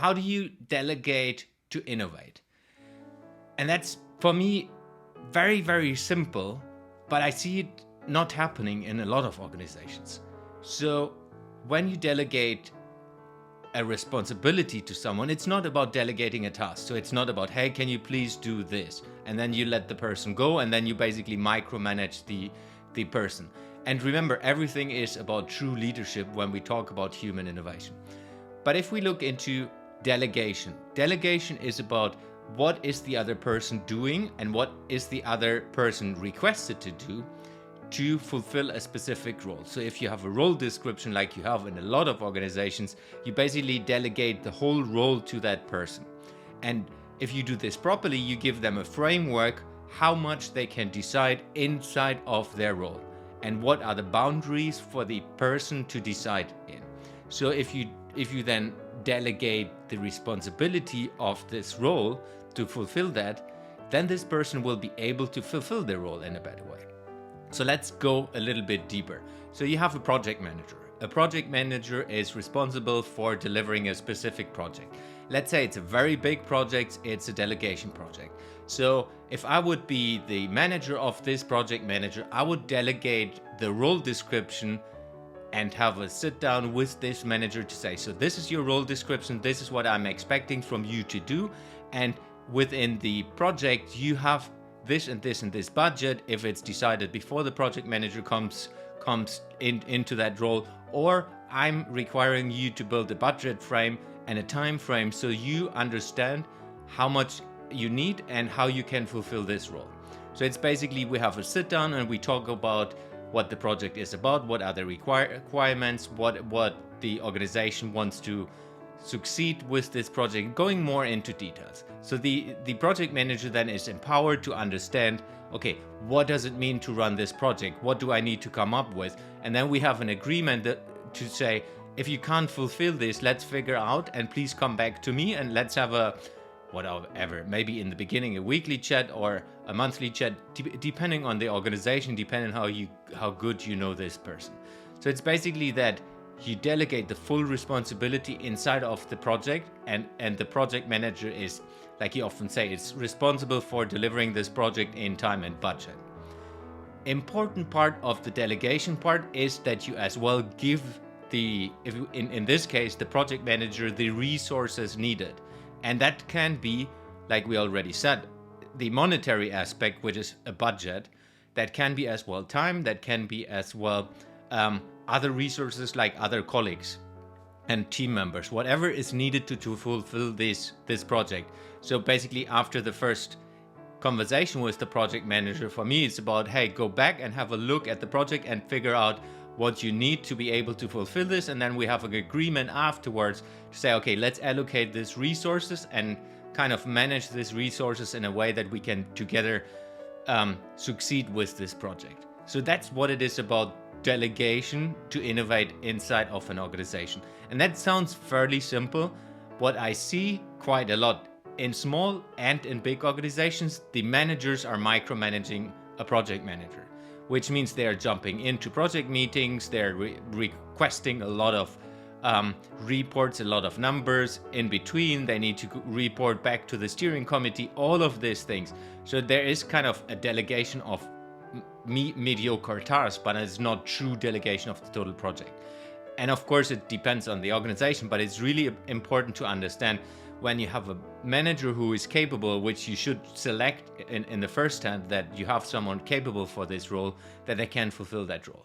How do you delegate to innovate? And that's, for me, very, very simple, but I see it not happening in a lot of organizations. So when you delegate a responsibility to someone, it's not about delegating a task. So it's not about, hey, can you please do this? And then you let the person go, and then you basically micromanage the person. And remember, everything is about true leadership when we talk about human innovation. But if we look into delegation, delegation is about what is the other person doing and what is the other person requested to do to fulfill a specific role. So if you have a role description like you have in a lot of organizations, you basically delegate the whole role to that person. And if you do this properly, you give them a framework how much they can decide inside of their role and what are the boundaries for the person to decide in. So if you then delegate the responsibility of this role to fulfill that, then this person will be able to fulfill their role in a better way. So let's go a little bit deeper. So you have a project manager. A project manager is responsible for delivering a specific project. Let's say it's a very big project, it's a delegation project. So if I would be the manager of this project manager, I would delegate the role description and have a sit down with this manager to say, so this is your role description, this is what I'm expecting from you to do, and within the project you have this and this and this budget if it's decided before the project manager comes into that role, or I'm requiring you to build a budget frame and a time frame so you understand how much you need and how you can fulfill this role. So it's basically, we have a sit down and we talk about what the project is about, what are the requirements, what the organization wants to succeed with this project, going more into details. So the project manager then is empowered to understand, okay, what does it mean to run this project? What do I need to come up with? And then we have an agreement to say, if you can't fulfill this, let's figure out and please come back to me and let's have a whatever, maybe in the beginning a weekly chat or a monthly chat, depending on the organization, depending on how good you know this person. So it's basically that you delegate the full responsibility inside of the project, and the project manager is, like you often say, it's responsible for delivering this project in time and budget. Important part of the delegation part is that you as well give in this case, the project manager the resources needed. And that can be, like we already said, the monetary aspect, which is a budget. That can be as well time, that can be as well other resources like other colleagues and team members, whatever is needed to fulfill this project. So basically, after the first conversation with the project manager, for me, it's about, hey, go back and have a look at the project and figure out what you need to be able to fulfill this. And then we have an agreement afterwards to say, okay, let's allocate these resources and kind of manage these resources in a way that we can together succeed with this project. So that's what it is about delegation to innovate inside of an organization. And that sounds fairly simple. What I see quite a lot in small and in big organizations, the managers are micromanaging a project manager, which means they're jumping into project meetings, they're requesting a lot of reports, a lot of numbers in between, they need to report back to the steering committee, all of these things. So there is kind of a delegation of mediocre tasks, but it's not true delegation of the total project. And of course it depends on the organization, but it's really important to understand when you have a manager who is capable, which you should select in the first hand, that you have someone capable for this role, that they can fulfill that role.